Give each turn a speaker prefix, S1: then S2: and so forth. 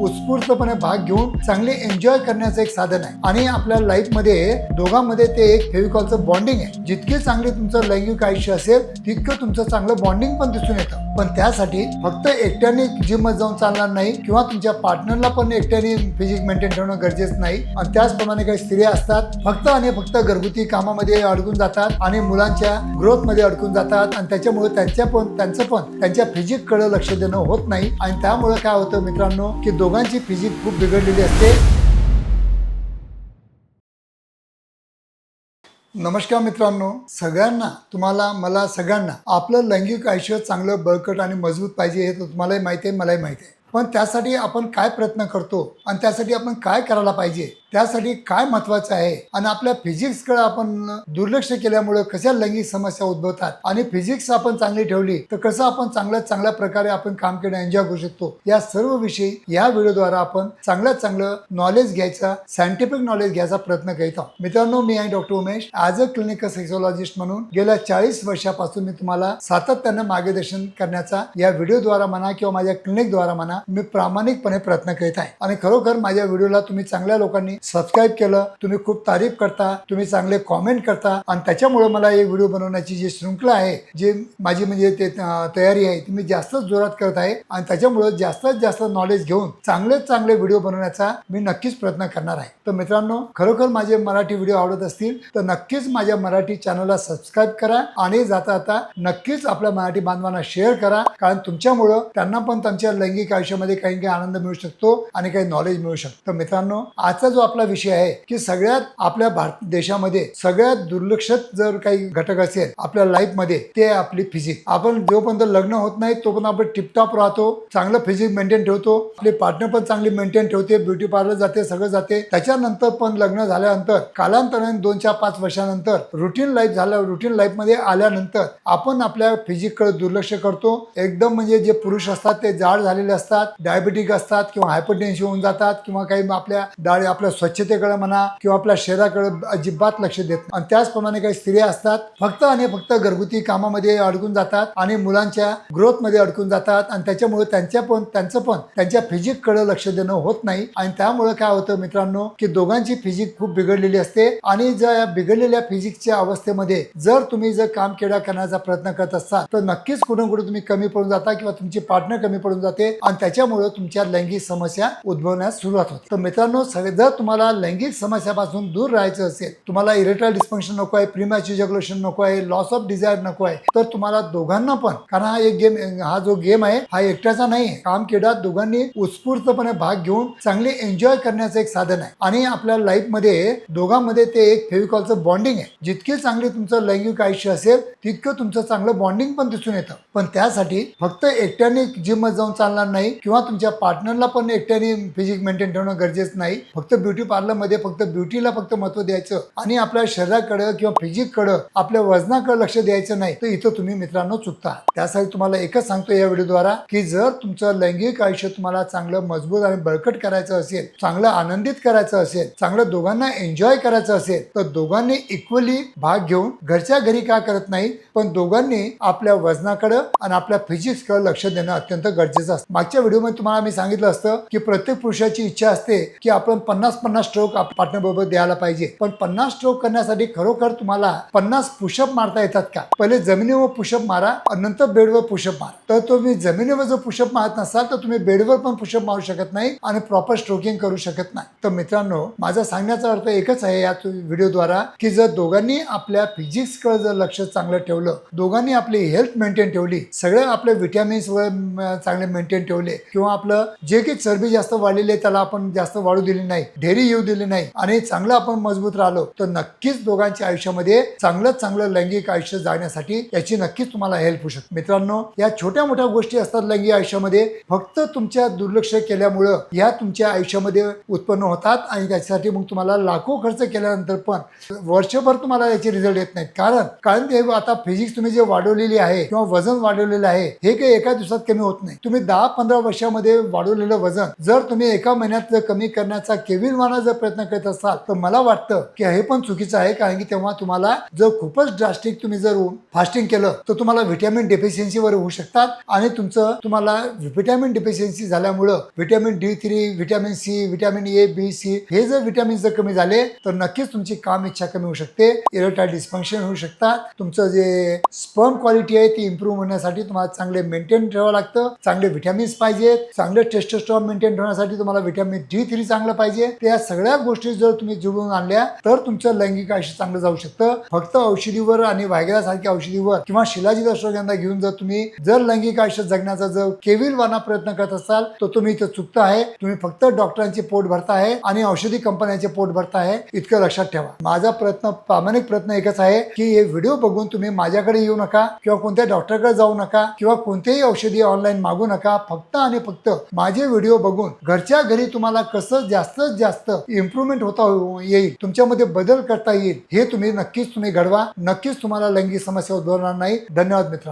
S1: उत्स्फूर्तपणे भाग घेऊन चांगले एन्जॉय करण्याचं एक साधन आहे आणि आपल्या लाईफमध्ये दोघांमध्ये ते एक फेविकॉलचं बॉन्डिंग आहे। जितके चांगले तुमचं लैंगिक आयुष्य असेल तितकं तुमचं चांगलं बॉन्डिंग पण दिसून येतं। पण त्यासाठी फक्त एकट्याने जिममध्ये जाऊन चालणार नाही किंवा तुमच्या पार्टनरला पण एकट्याने फिजिक मेंटेन ठेवणं गरजेचं नाही। आणि त्याचप्रमाणे काही स्त्रिया असतात फक्त आणि फक्त घरगुती कामामध्ये अडकून जातात आणि मुलांच्या ग्रोथ मध्ये अडकून जातात आणि त्याच्यामुळे त्यांचं पण त्यांच्या फिजिक कडे लक्ष देणं होत नाही आणि त्यामुळे काय होतं मित्रांनो की दोघांची फिजिक खूप बिघडलेली असते। नमस्कार मित्रांनो, सगळ्यांना तुम्हाला मला सगळ्यांना आपलं लैंगिक आयुष्य चांगलं बळकट आणि मजबूत पाहिजे हे तुम्हालाही माहिती आहे, मलाही माहिती आहे। पण त्यासाठी आपण काय प्रयत्न करतो आणि त्यासाठी आपण काय करायला पाहिजे, त्यासाठी काय महत्त्वाचं आहे आणि आपल्या फिजिक्सकडे आपण दुर्लक्ष केल्यामुळे कशा लैंगिक समस्या उद्भवतात आणि फिजिक्स आपण चांगली ठेवली तर कसं आपण चांगल्या प्रकारे आपण काम करणं एन्जॉय करू शकतो, या सर्व विषयी या व्हिडिओद्वारा आपण चांगलं नॉलेज घ्यायचा, सायंटिफिक नॉलेज घ्यायचा प्रयत्न करीत आहोत। मित्रांनो, मी आहे doctor Umesh. As a clinical sexologist म्हणून गेल्या 40 वर्षापासून मी तुम्हाला सातत्याने मार्गदर्शन करण्याचा या व्हिडिओद्वारा म्हणा किंवा माझ्या क्लिनिकद्वारा म्हणा मी प्रामाणिकपणे प्रयत्न करीत आहे। आणि खरोखर माझ्या व्हिडिओला तुम्ही चांगल्या लोकांनी सबस्क्राईब केलं, तुम्ही खूप तारीफ करता, तुम्ही चांगले कॉमेंट करता आणि त्याच्यामुळे मला हे व्हिडिओ बनवण्याची जी शृंखला आहे, जी माझी म्हणजे ते तयारी आहे ती मी जास्त जोरात करत आहे आणि त्याच्यामुळे जास्तीत जास्त नॉलेज घेऊन चांगले व्हिडिओ बनवण्याचा मी नक्कीच प्रयत्न करणार आहे। तर मित्रांनो, खरोखर माझे मराठी व्हिडिओ आवडत असतील तर नक्कीच माझ्या मराठी चॅनलला सबस्क्राईब करा आणि जाता नक्कीच आपल्या मराठी बांधवांना शेअर करा, कारण तुमच्यामुळे त्यांना पण त्यांच्या लैंगिक आयुष्यामध्ये काही आनंद मिळू शकतो आणि काही नॉलेज मिळू शकतं। तर मित्रांनो, आजचा जो आपला विषय आहे की सगळ्यात आपल्या भारत देशामध्ये सगळ्यात दुर्लक्षित जर काही घटक असेल आपल्या लाईफ मध्ये ते आपली फिजिक। आपण जोपर्यंत लग्न होत नाही तोपर्यंत आपण टिपटॉप राहतो, चांगलं फिजिक मेंटेन ठेवतो, आपले पार्टनर पण चांगली मेंटेन ठेवते, ब्युटी पार्लर जाते, सगळं जाते। त्याच्यानंतर पण लग्न झाल्यानंतर कालांतराने 2-4-5 वर्षानंतर रुटीन लाईफ मध्ये आल्यानंतर आपण आपल्या फिजिककडे दुर्लक्ष करतो। एकदम म्हणजे जे पुरुष असतात ते जाड झालेले असतात, डायबिटिक असतात किंवा हायपरटेन्शन होऊन जातात किंवा काही आपल्या स्वच्छतेकडे म्हणा किंवा आपल्या शरीराकडे अजिबात लक्ष देत नाही। आणि त्याचप्रमाणे काही स्त्रिया असतात फक्त आणि फक्त घरगुती कामामध्ये अडकून जातात आणि मुलांच्या ग्रोथ मध्ये अडकून जातात आणि त्याच्यामुळे त्यांचं पण त्यांच्या फिजिक कडे लक्ष देणं होत नाही आणि त्यामुळे काय होतं मित्रांनो की दोघांची फिजिक खूप बिघडलेली असते। आणि या बिघडलेल्या फिजिकच्या अवस्थेमध्ये जर तुम्ही काम करण्याचा प्रयत्न करत असाल तर नक्कीच कुठे तुम्ही कमी पडून जाता किंवा तुमची पार्टनर कमी पडून जाते आणि त्याच्यामुळे तुमच्या लैंगिक समस्या उद्भवण्यास सुरुवात होते। तर मित्रांनो, जर तुम्हाला लैंगिक समस्यापासून दूर राहायचं असेल, तुम्हाला इरेक्टाईल डिस्फंक्शन नको आहे, प्रीमॅच्युअर इजॅक्युलेशन नको आहे, लॉस ऑफ डिझायर नको आहे, तर तुम्हाला दोघांना पण, कारण हा जो गेम आहे हा एकट्याचा नाही आहे, काम केल्यात दोघांनी उत्स्फूर्तपणे भाग घेऊन चांगले एन्जॉय करण्याचं एक साधन आहे आणि आपल्या लाईफ मध्ये दोघांमध्ये ते एक फेविकॉलचं बॉन्डिंग आहे। जितके चांगले तुमचं लैंगिक आयुष्य असेल तितकं तुमचं चांगलं बॉन्डिंग पण दिसून येतं। पण त्यासाठी फक्त एकट्याने जिममध्ये जाऊन चालणार नाही किंवा तुमच्या पार्टनरला पण एकट्याने फिजिक मेंटेन ठेवणं गरजेचं नाही। फक्त ब्युटी पार्लर मध्ये फक्त ब्युटीला फक्त महत्त्व द्यायचं आणि आपल्या शरीराकडे किंवा फिजिककडे आपल्या वजनाकडे लक्ष द्यायचं नाही, तर इथं तुम्ही मित्रांनो चुकता। त्यासाठी तुम्हाला एकच सांगतो या व्हिडिओद्वारा की जर तुमचं लैंगिक आयुष्य तुम्हाला चांगलं मजबूत आणि बळकट करायचं असेल, चांगलं आनंदित करायचं असेल, चांगलं दोघांना एन्जॉय करायचं असेल तर दोघांनी इक्वली भाग घेऊन घरच्या घरी का करत नाही पण दोघांनी आपल्या वजनाकडे आणि आपल्या फिजिक्सकडे लक्ष देणं अत्यंत गरजेचं असतं। मागच्या व्हिडिओमध्ये तुम्हाला मी सांगितलं असतं की प्रत्येक पुरुषाची इच्छा असते की आपण 50 स्ट्रोक पार्टनर बरोबर द्यायला पाहिजे, पण 50 स्ट्रोक करण्यासाठी खरोखर तुम्हाला 50 पुशअप मारता येतात का? पहिले जमिनीवर पुशअप मारा आणि नंतर बेडवर पुशअप मारा। तर तुम्ही जमिनीवर जर पुशअप मारत नसाल तर तुम्ही बेडवर पण पुशअप मारू शकत नाही आणि प्रॉपर स्ट्रोकिंग करू शकत नाही। तर मित्रांनो, माझा सांगण्याचा अर्थ एकच आहे या व्हिडिओद्वारा की जर दोघांनी आपल्या फिजिक्सकडे जर लक्ष चांगलं ठेवलं, दोघांनी आपली हेल्थ मेंटेन ठेवली, सगळे आपले विटॅमिन्स चांगले मेंटेन ठेवले किंवा आपलं जे काही चरबी जास्त वाढलेली आहे त्याला आपण जास्त वाढू दिली नाही, ढेरी येऊ दिली नाही आणि चांगलं आपण मजबूत राहिलो तर नक्कीच दोघांच्या आयुष्यामध्ये चांगलं लैंगिक आयुष्य जगण्यासाठी याची नक्कीच तुम्हाला हेल्प होऊ शकते। मित्रांनो, या छोट्या मोठ्या गोष्टी असतात लैंगिक आयुष्यामध्ये, फक्त तुमच्या दुर्लक्ष केल्यामुळं या तुमच्या आयुष्यामध्ये उत्पन्न होतात आणि त्याच्यासाठी मग तुम्हाला लाखो खर्च केल्यानंतर पण वर्षभर तुम्हाला याचे रिझल्ट येत नाहीत। कारण ते आता फिजिक्स तुम्ही जे वाढवलेली आहे किंवा वजन वाढवलेलं आहे हे काही एका दिवसात कमी होत नाही। तुम्ही 10-15 वर्षामध्ये वाढवलेलं वजन जर तुम्ही एका महिन्यात जर कमी करण्याचा केविलवाना जर प्रयत्न करत असाल तर मला वाटतं की हे पण चुकीचं आहे, कारण की तेव्हा तुम्हाला जर खूपच ड्रास्टिक तुम्ही जर फास्टिंग केलं तर तुम्हाला व्हिटॅमिन डेफिशियन्सी वर होऊ शकतात आणि तुम्हाला व्हिटॅमिन डेफिशियन्सी झाल्यामुळं vitamin D3, vitamin C, vitamin A, B, C हे जर व्हिटॅमिन जर कमी झाले तर नक्कीच तुमची काम इच्छा कमी होऊ शकते, इरेक्टाईल डिस्फंक्शन होऊ शकतात, तुमचं जे स्पर्म क्वालिटी आहे ती इम्प्रूव्ह होण्यासाठी तुम्हाला चांगले मेंटेन ठेवावं लागतं, चांगले व्हिटॅमिन्स पाहिजेत, चांगले टेस्टोस्टेरॉन मेंटेन ठेवण्यासाठी तुम्हाला व्हिटॅमिन D3 चांगलं पाहिजे. त्या सगळ्या गोष्टी जर तुम्ही जुळवून आणल्या तर तुमचं लैंगिक आयुष्य चांगलं जाऊ शकतं. फक्त औषधीवर आणि व्हायग्रा सारख्या औषधीवर किंवा शिलाजीत अश्वगंधा घेऊन जर तुम्ही लैंगिक आयुष्य जगण्याचा जर केविलवाना प्रयत्न करत असाल तर तुम्ही इथं चुकता आहे. तुम्ही फक्त डॉक्टरांचे पोट भरताय आणि औषधी कंपन्यांचे पोट भरताय, इतकं लक्षात ठेवा. माझा प्रामाणिक प्रयत्न एकच आहे की हे व्हिडिओ बघून तुम्ही माझ्याकडे येऊ नका किंवा कोणत्या डॉक्टरकडे जाऊ नका किंवा कोणतेही औषधी ऑनलाईन मागू नका. फक्त आणि फक्त माझे व्हिडिओ बघून घरच्या घरी तुम्हाला कसं जास्तीत जास्त इम्प्रूव्हमेंट होता येईल, तुमच्यामध्ये बदल करता येईल, हे तुम्ही नक्कीच घडवा. नक्कीच तुम्हाला लैंगिक समस्या उद्भवणार नाही. धन्यवाद मित्रांनो.